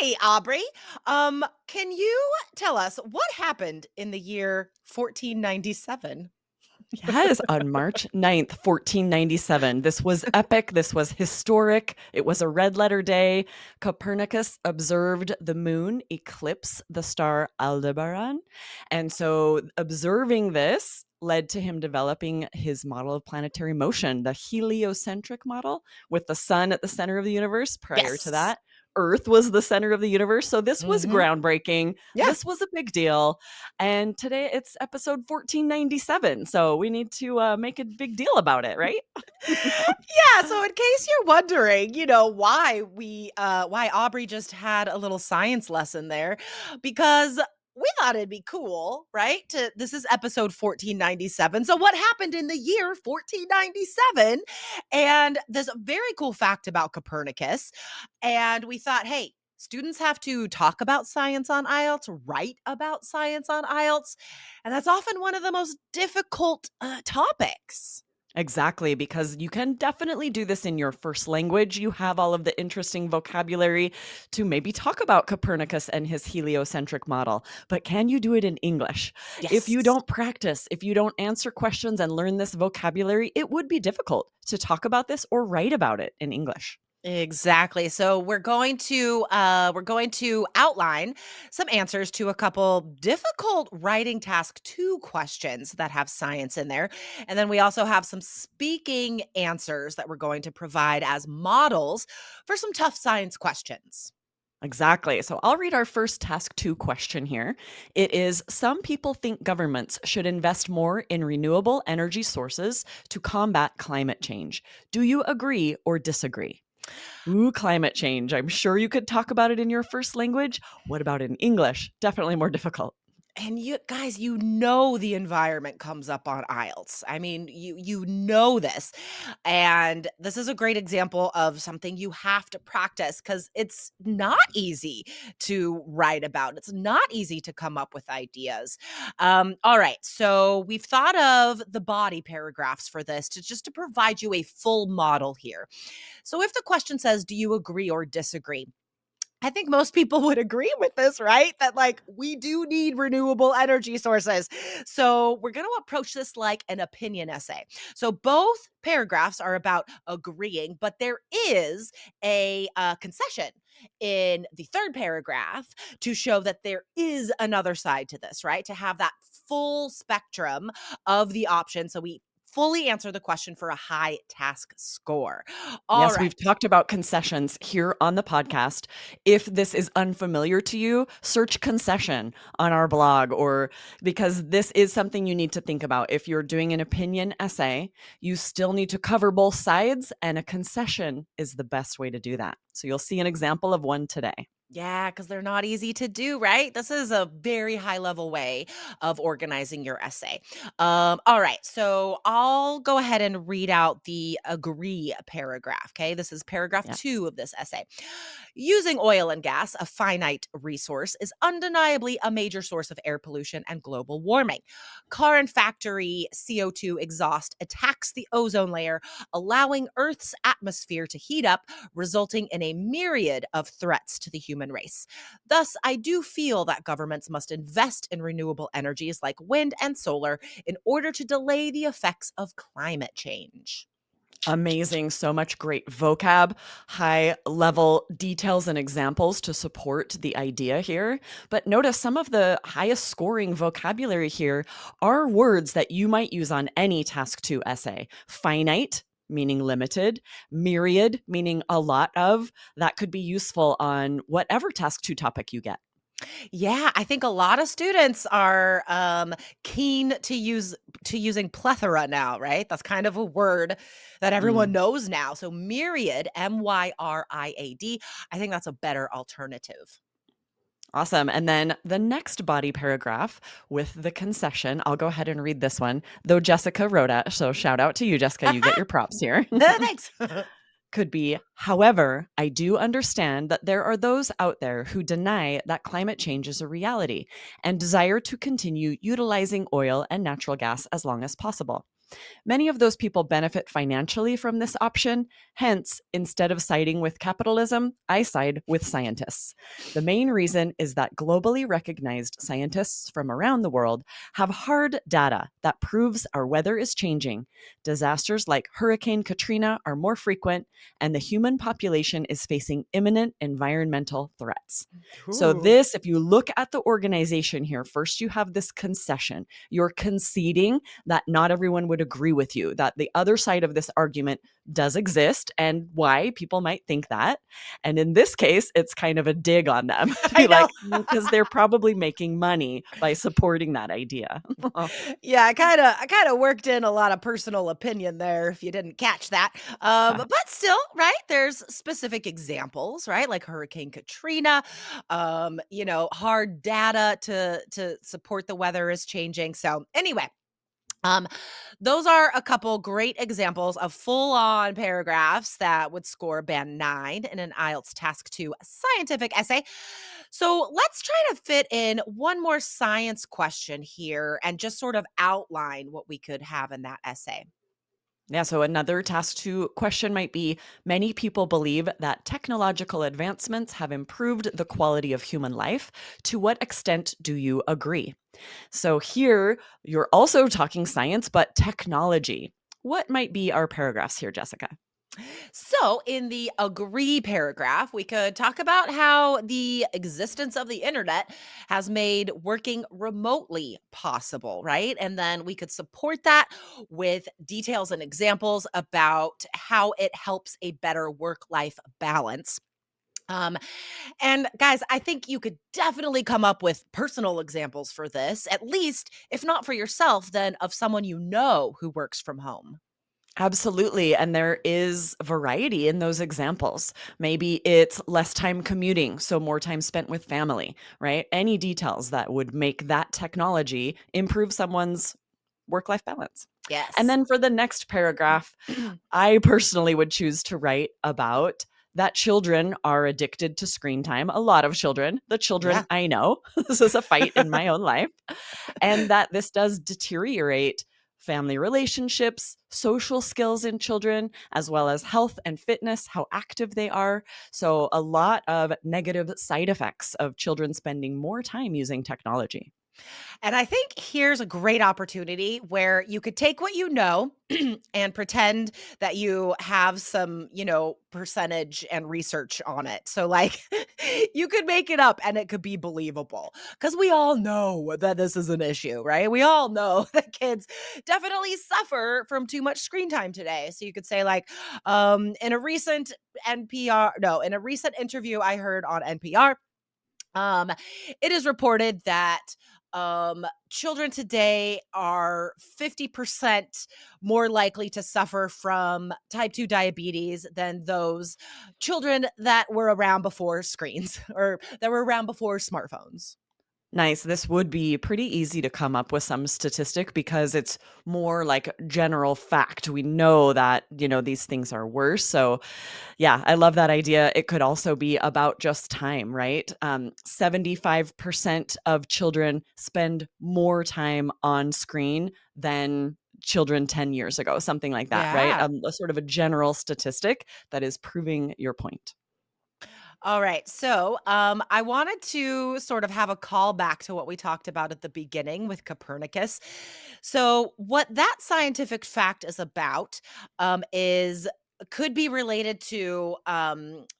Hey, Aubrey. Can you tell us what happened in the year 1497? Yes, on March 9th, 1497. This was epic. This was historic. It was a red letter day. Copernicus observed the moon eclipse the star Aldebaran. And so observing this led to him developing his model of planetary motion, the heliocentric model, with the sun at the center of the universe. Prior to Yes. that, Earth was the center of the universe. So this was Hmm. groundbreaking. Yeah. This was a big deal. And today it's episode 1497. So we need to make a big deal about it, right? Yeah, so in case you're wondering, why Aubrey just had a little science lesson there, because we thought it'd be cool, right? This is episode 1497. So what happened in the year 1497? And there's a very cool fact about Copernicus. And we thought, hey, students have to talk about science on IELTS, write about science on IELTS, and that's often one of the most difficult topics. Exactly, because you can definitely do this in your first language. You have all of the interesting vocabulary to maybe talk about Copernicus and his heliocentric model. But can you do it in English? If you Yes. don't practice, if you don't answer questions and learn this vocabulary, it would be difficult to talk about this or write about it in English. Exactly. So we're going to outline some answers to a couple difficult writing task 2 questions that have science in there. And then we also have some speaking answers that we're going to provide as models for some tough science questions. Exactly. So I'll read our first task 2 question here. It is: some people think governments should invest more in renewable energy sources to combat climate change. Do you agree or disagree? Ooh, climate change. I'm sure you could talk about it in your first language. What about in English? Definitely more difficult. And you guys, the environment comes up on IELTS. I mean, you know this. And this is a great example of something you have to practice because it's not easy to write about. It's not easy to come up with ideas. All right. So we've thought of the body paragraphs for this to provide you a full model here. So if the question says, do you agree or disagree? I think most people would agree with this, right? That like we do need renewable energy sources. So we're going to approach this like an opinion essay. So both paragraphs are about agreeing, but there is a concession in the third paragraph to show that there is another side to this, right? To have that full spectrum of the option. So we fully answer the question for a high task score. All Yes, right. we've talked about concessions here on the podcast. If this is unfamiliar to you, search concession on our blog, or because this is something you need to think about. If you're doing an opinion essay, you still need to cover both sides, and a concession is the best way to do that. So you'll see an example of one today. Yeah, because they're not easy to do, right? This is a very high level way of organizing your essay. All right, so I'll go ahead and read out the agree paragraph. Okay, this is paragraph Yeah. 2 of this essay. Using oil and gas, a finite resource, is undeniably a major source of air pollution and global warming. Car and factory CO2 exhaust attacks the ozone layer, allowing Earth's atmosphere to heat up, resulting in a myriad of threats to the human race. Thus, I do feel that governments must invest in renewable energies like wind and solar in order to delay the effects of climate change. Amazing. So much great vocab, high level details and examples to support the idea here. But notice some of the highest scoring vocabulary here are words that you might use on any task 2 essay. Finite, meaning limited; myriad, meaning a lot of. That could be useful on whatever task 2 topic you get. Yeah, I think a lot of students are keen to using plethora now, right? That's kind of a word that everyone Mm. knows now. So myriad, MYRIAD, I think that's a better alternative. Awesome. And then the next body paragraph with the concession, I'll go ahead and read this one, though Jessica wrote it. So shout out to you, Jessica. You get your props here. Thanks. Could be: however, I do understand that there are those out there who deny that climate change is a reality and desire to continue utilizing oil and natural gas as long as possible. Many of those people benefit financially from this option. Hence, instead of siding with capitalism, I side with scientists. The main reason is that globally recognized scientists from around the world have hard data that proves our weather is changing. Disasters like Hurricane Katrina are more frequent, and the human population is facing imminent environmental threats. So, Ooh. this, if you look at the organization here, first you have this concession. You're conceding that not everyone would agree with you, that the other side of this argument does exist and why people might think that. And in this case, it's kind of a dig on them to I be know. like, because they're probably making money by supporting that idea. Yeah, I kinda worked in a lot of personal opinion there if you didn't catch that. But still, right, there's specific examples, right? Like Hurricane Katrina, hard data to support the weather is changing. So anyway, um, those are a couple great examples of full-on paragraphs that would score band 9 in an IELTS Task 2 scientific essay. So let's try to fit in one more science question here and just sort of outline what we could have in that essay. Yeah, so another task two question might be many people believe that technological advancements have improved the quality of human life. To what extent do you agree? So here you're also talking science, but technology. What might be our paragraphs here, Jessica? So, in the agree paragraph, we could talk about how the existence of the internet has made working remotely possible, right? And then we could support that with details and examples about how it helps a better work life balance. Um, and guys, I think you could definitely come up with personal examples for this, at least if not for yourself, then of someone you know who works from home. Absolutely. And there is variety in those examples. Maybe it's less time commuting, so more time spent with family, right? Any details that would make that technology improve someone's work life balance. And Yes. then for the next paragraph, I personally would choose to write about that children are addicted to screen time. A lot of children, the children Yeah. I know, this is a fight in my own life, and that this does deteriorate family relationships, social skills in children, as well as health and fitness, how active they are. So, a lot of negative side effects of children spending more time using technology. And I think here's a great opportunity where you could take what you know and pretend that you have some, percentage and research on it. So, like, you could make it up and it could be believable because we all know that this is an issue, right? We all know that kids definitely suffer from too much screen time today. So, you could say, like, in a recent in a recent interview I heard on NPR, um, it is reported that children today are 50% more likely to suffer from type 2 diabetes than those children that were around before screens or that were around before smartphones. Nice. This would be pretty easy to come up with some statistic because it's more like general fact. We know that, these things are worse. So, yeah, I love that idea. It could also be about just time, right? 75% of children spend more time on screen than children 10 years ago, something like that, right? Yeah. A sort of a general statistic that is proving your point. All right. So, I wanted to sort of have a call back to what we talked about at the beginning with Copernicus. So, what that scientific fact is about is could be related to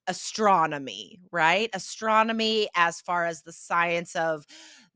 astronomy, right? Astronomy, as far as the science of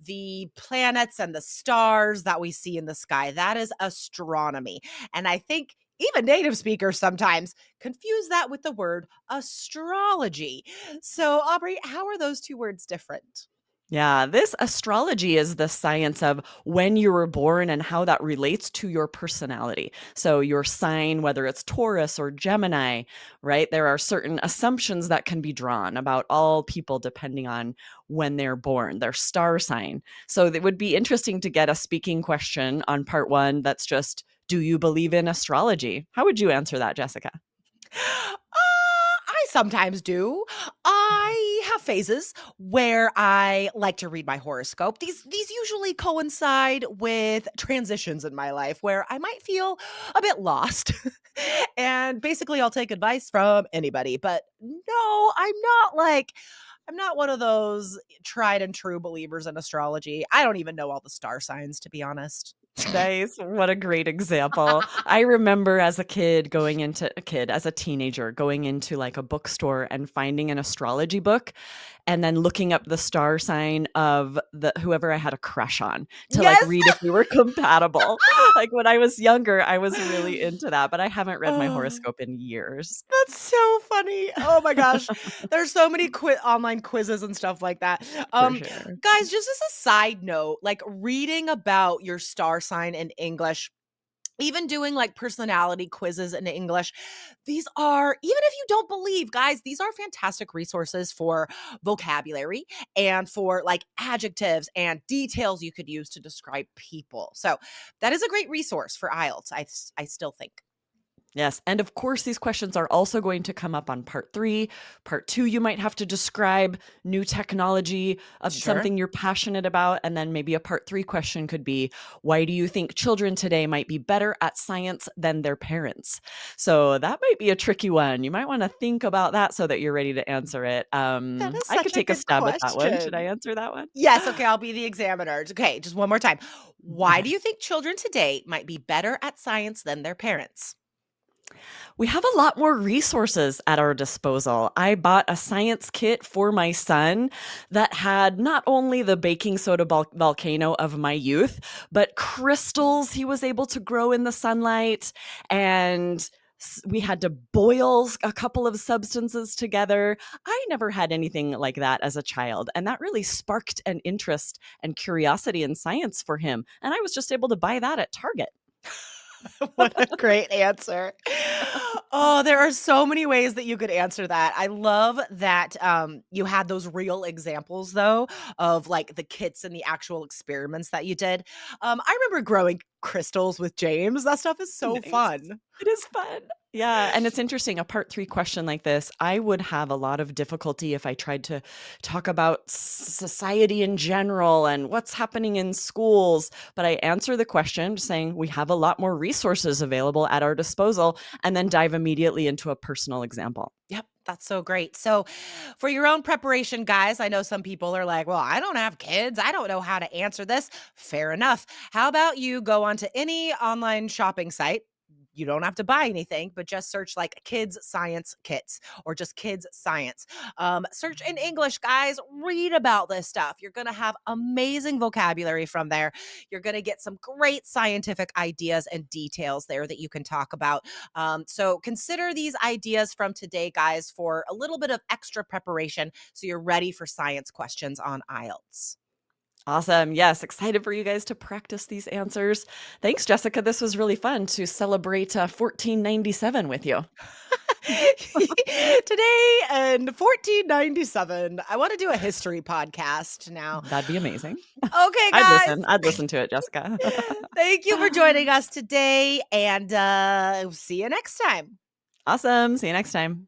the planets and the stars that we see in the sky. That is astronomy. And I think even native speakers sometimes confuse that with the word astrology. So, Aubrey, how are those two words different? Yeah, this astrology is the science of when you were born and how that relates to your personality. So, your sign, whether it's Taurus or Gemini, right? There are certain assumptions that can be drawn about all people depending on when they're born, their star sign. So, it would be interesting to get a speaking question on part one that's just, do you believe in astrology? How would you answer that, Jessica? I sometimes do. I have phases where I like to read my horoscope. These usually coincide with transitions in my life where I might feel a bit lost. And basically I'll take advice from anybody. But no, I'm not one of those tried and true believers in astrology. I don't even know all the star signs, to be honest. Nice. What a great example. I remember as a kid going into a kid, as a teenager, going into like a bookstore and finding an astrology book and then looking up the star sign of the whoever I had a crush on to like Yes. read if we were compatible. Like when I was younger, I was really into that, but I haven't read my Oh. horoscope in years. That's so funny. Oh my gosh. There's so many online quizzes and stuff like that. For sure. Guys, just as a side note, like reading about your star sign in English, even doing like personality quizzes in English, these are, even if you don't believe, guys, these are fantastic resources for vocabulary and for like adjectives and details you could use to describe people. So that is a great resource for IELTS, I still think. Yes, and of course, these questions are also going to come up on part 3. Part 2, you might have to describe new technology of Sure. something you're passionate about, and then maybe a part 3 question could be, "Why do you think children today might be better at science than their parents?" So, that might be a tricky one. You might wanna think about that so that you're ready to answer it. That is I could such a take a good stab at that one. Should I question. answer that one? Yes, okay, I'll be the examiner. Okay, just one more time. Why do you think children today might be better at science than their parents? We have a lot more resources at our disposal. I bought a science kit for my son that had not only the baking soda volcano of my youth, but crystals he was able to grow in the sunlight. And we had to boil a couple of substances together. I never had anything like that as a child. And that really sparked an interest and curiosity in science for him. And I was just able to buy that at Target. What a great answer. Oh, there are so many ways that you could answer that. I love that, you had those real examples, though, of, like, the kits and the actual experiments that you did. I remember growing crystals with James. That stuff is so Nice. fun. It is fun. Yeah, and it's interesting, a part 3 question like this, I would have a lot of difficulty if I tried to talk about society in general and what's happening in schools, but I answer the question saying we have a lot more resources available at our disposal and then dive immediately into a personal example. Yep, that's so great. So, for your own preparation, guys, I know some people are like, well, I don't have kids. I don't know how to answer this. Fair enough. How about you go onto any online shopping site? You don't have to buy anything, but just search like kids science kits or just kids science. Search in English, guys. Read about this stuff. You're going to have amazing vocabulary from there. You're going to get some great scientific ideas and details there that you can talk about. So consider these ideas from today, guys, for a little bit of extra preparation so you're ready for science questions on IELTS. Awesome. Yes, excited for you guys to practice these answers. Thanks, Jessica. This was really fun to celebrate 1497 with you. Today in 1497, I want to do a history podcast now. That'd be amazing. Okay, I'd guys. listen. I'd listen to it, Jessica. Thank you for joining us today, and see you next time. Awesome. See you next time.